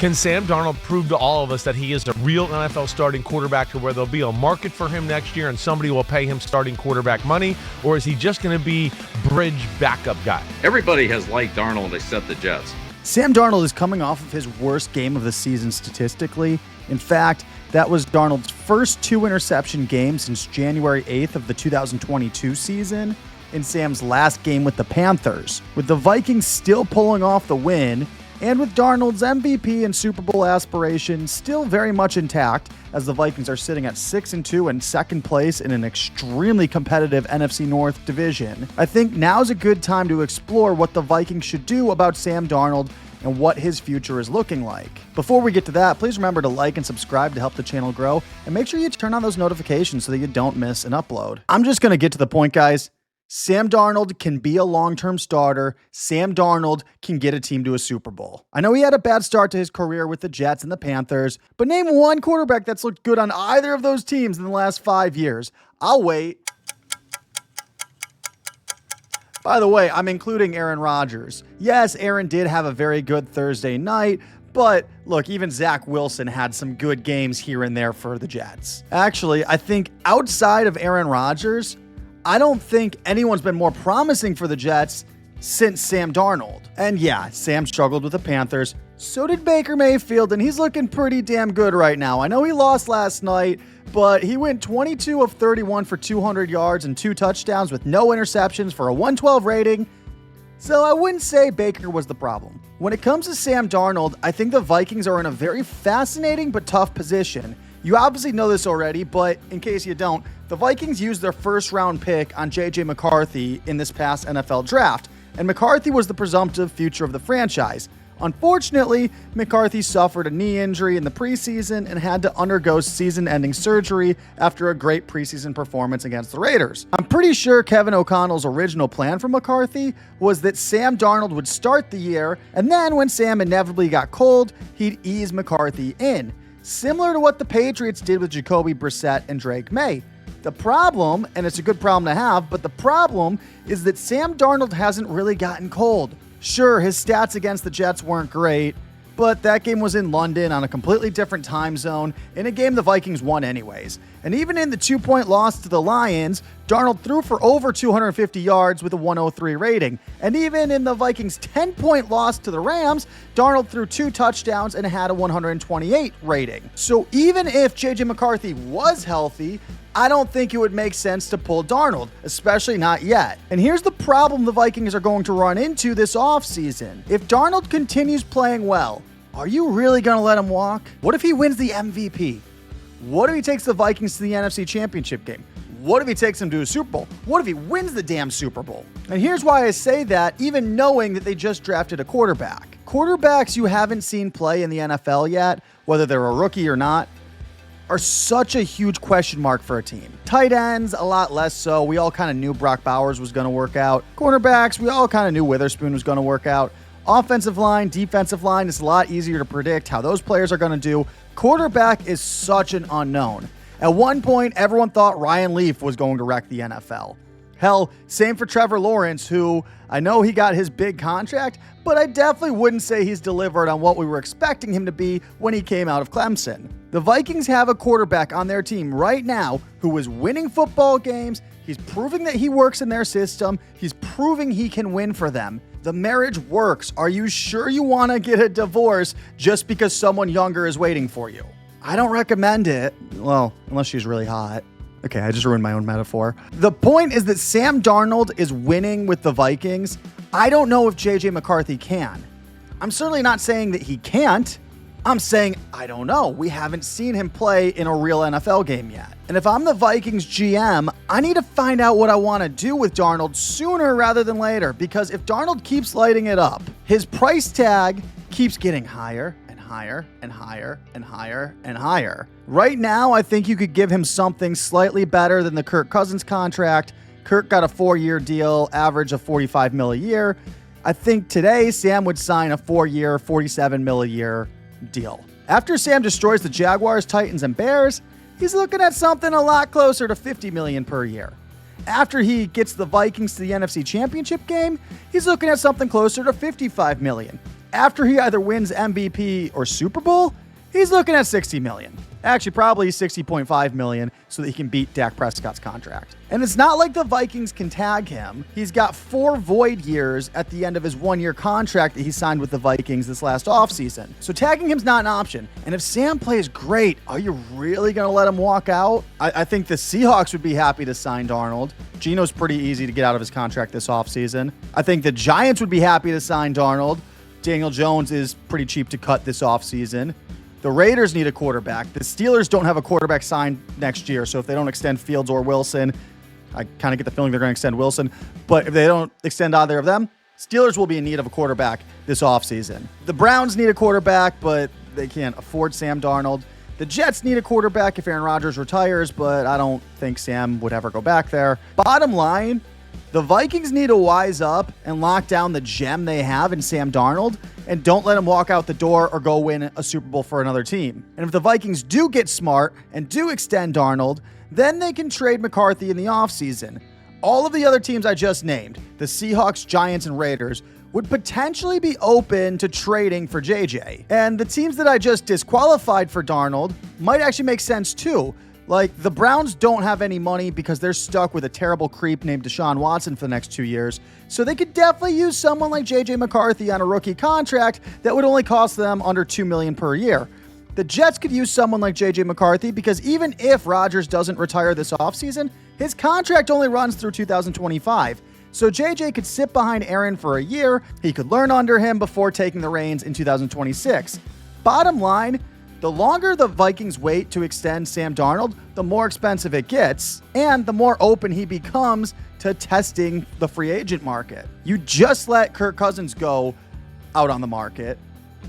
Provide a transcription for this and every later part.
Can Sam Darnold prove to all of us that he is a real NFL starting quarterback to where there'll be a market for him next year and somebody will pay him starting quarterback money? Or is he just going to be bridge backup guy? Everybody has liked Darnold except the Jets. Sam Darnold is coming off of his worst game of the season statistically. In fact, that was Darnold's first 2-interception game since January 8th of the 2022 season in Sam's last game with the Panthers. With the Vikings still pulling off the win, and with Darnold's MVP and Super Bowl aspirations still very much intact, as the Vikings are sitting at 6-2 and second place in an extremely competitive NFC North division, I think now's a good time to explore what the Vikings should do about Sam Darnold and what his future is looking like. Before we get to that, please remember to like and subscribe to help the channel grow, and make sure you turn on those notifications so that you don't miss an upload. I'm just going to get to the point, guys. Sam Darnold can be a long-term starter. Sam Darnold can get a team to a Super Bowl. I know he had a bad start to his career with the Jets and the Panthers, but name one quarterback that's looked good on either of those teams in the last 5 years. I'll wait. By the way, I'm including Aaron Rodgers. Yes, Aaron did have a very good Thursday night, but look, even Zach Wilson had some good games here and there for the Jets. Actually, I think outside of Aaron Rodgers, I don't think anyone's been more promising for the Jets since Sam Darnold. And yeah, Sam struggled with the Panthers. So did Baker Mayfield, and he's looking pretty damn good right now. I know he lost last night, but he went 22 of 31 for 200 yards and 2 touchdowns with no interceptions for a 112 rating. So I wouldn't say Baker was the problem. When it comes to Sam Darnold, I think the Vikings are in a very fascinating but tough position. You obviously know this already, but in case you don't, the Vikings used their first-round pick on JJ McCarthy in this past NFL draft, and McCarthy was the presumptive future of the franchise. Unfortunately, McCarthy suffered a knee injury in the preseason and had to undergo season-ending surgery after a great preseason performance against the Raiders. I'm pretty sure Kevin O'Connell's original plan for McCarthy was that Sam Darnold would start the year, and then when Sam inevitably got cold, he'd ease McCarthy in, similar to what the Patriots did with Jacoby Brissett and Drake May. The problem, and it's a good problem to have, but the problem is that Sam Darnold hasn't really gotten cold. Sure, his stats against the Jets weren't great, but that game was in London on a completely different time zone in a game the Vikings won anyways. And even in the 2-point loss to the Lions, Darnold threw for over 250 yards with a 103 rating. And even in the Vikings' 10-point loss to the Rams, Darnold threw 2 touchdowns and had a 128 rating. So even if JJ McCarthy was healthy, I don't think it would make sense to pull Darnold, especially not yet. And here's the problem the Vikings are going to run into this offseason. If Darnold continues playing well, are you really going to let him walk? What if he wins the MVP? What if he takes the Vikings to the NFC Championship game? What if he takes them to a Super Bowl? What if he wins the damn Super Bowl? And here's why I say that, even knowing that they just drafted a quarterback. Quarterbacks you haven't seen play in the NFL yet, whether they're a rookie or not, are such a huge question mark for a team. Tight ends, a lot less so. We all kind of knew Brock Bowers was going to work out. Cornerbacks, we all kind of knew Witherspoon was going to work out. Offensive line, defensive line, it's a lot easier to predict how those players are going to do. Quarterback is such an unknown. At one point, everyone thought Ryan Leaf was going to wreck the NFL. Hell, same for Trevor Lawrence, who I know he got his big contract, but I definitely wouldn't say he's delivered on what we were expecting him to be when he came out of Clemson. The Vikings have a quarterback on their team right now who is winning football games. He's proving that he works in their system. He's proving he can win for them. The marriage works. Are you sure you want to get a divorce just because someone younger is waiting for you? I don't recommend it. Well, unless she's really hot. Okay, I just ruined my own metaphor. The point is that Sam Darnold is winning with the Vikings. I don't know if JJ McCarthy can. I'm certainly not saying that he can't. I'm saying, I don't know. We haven't seen him play in a real NFL game yet. And if I'm the Vikings GM, I need to find out what I want to do with Darnold sooner rather than later, because if Darnold keeps lighting it up, his price tag keeps getting higher and higher and higher and higher and higher. Right now, I think you could give him something slightly better than the Kirk Cousins contract. Kirk got a 4-year deal, average of $45 million a year. I think today, Sam would sign a 4-year, $47 million a year deal. After Sam destroys the Jaguars, Titans, and Bears, he's looking at something a lot closer to $50 million per year. After he gets the Vikings to the NFC Championship game, he's looking at something closer to $55 million. after he either wins MVP or Super Bowl, he's looking at $60 million. Actually, probably $60.5 million so that he can beat Dak Prescott's contract. And it's not like the Vikings can tag him. He's got 4 void years at the end of his 1-year contract that he signed with the Vikings this last offseason. So tagging him's not an option. And if Sam plays great, are you really going to let him walk out? I think the Seahawks would be happy to sign Darnold. Geno's pretty easy to get out of his contract this offseason. I think the Giants would be happy to sign Darnold. Daniel Jones is pretty cheap to cut this offseason. The Raiders need a quarterback. The Steelers don't have a quarterback signed next year, so if they don't extend Fields or Wilson, I kind of get the feeling they're going to extend Wilson, but if they don't extend either of them, Steelers will be in need of a quarterback this offseason. The Browns need a quarterback, but they can't afford Sam Darnold. The Jets need a quarterback if Aaron Rodgers retires, but I don't think Sam would ever go back there. Bottom line, the Vikings need to wise up and lock down the gem they have in Sam Darnold and don't let him walk out the door or go win a Super Bowl for another team. And if the Vikings do get smart and do extend Darnold, then they can trade McCarthy in the offseason. All of the other teams I just named, the Seahawks, Giants, and Raiders, would potentially be open to trading for JJ. And the teams that I just disqualified for Darnold might actually make sense too. Like, the Browns don't have any money because they're stuck with a terrible creep named Deshaun Watson for the next 2 years. So they could definitely use someone like JJ McCarthy on a rookie contract that would only cost them under $2 million per year. The Jets could use someone like JJ McCarthy because even if Rodgers doesn't retire this offseason, his contract only runs through 2025. So JJ could sit behind Aaron for a year. He could learn under him before taking the reins in 2026. Bottom line, the longer the Vikings wait to extend Sam Darnold, the more expensive it gets, and the more open he becomes to testing the free agent market. You just let Kirk Cousins go out on the market,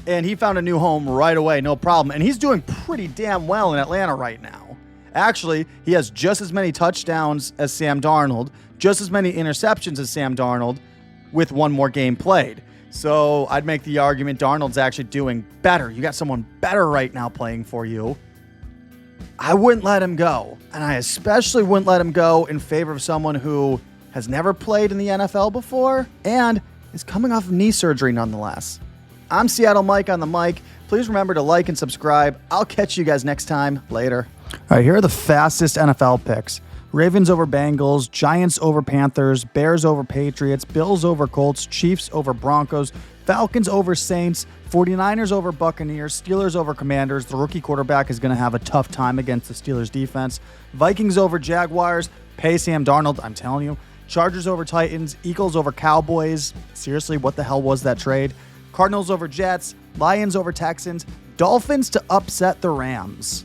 and he found a new home right away, no problem. And he's doing pretty damn well in Atlanta right now. Actually, he has just as many touchdowns as Sam Darnold, just as many interceptions as Sam Darnold, with one more game played. So I'd make the argument Darnold's actually doing better. You got someone better right now playing for you. I wouldn't let him go. And I especially wouldn't let him go in favor of someone who has never played in the NFL before and is coming off of knee surgery nonetheless. I'm Seattle Mike on the mic. Please remember to like and subscribe. I'll catch you guys next time. Later. All right, here are the fastest NFL picks. Ravens over Bengals, Giants over Panthers, Bears over Patriots, Bills over Colts, Chiefs over Broncos, Falcons over Saints, 49ers over Buccaneers, Steelers over Commanders. The rookie quarterback is going to have a tough time against the Steelers defense. Vikings over Jaguars, pay Sam Darnold, I'm telling you. Chargers over Titans, Eagles over Cowboys. Seriously, what the hell was that trade? Cardinals over Jets, Lions over Texans, Dolphins to upset the Rams.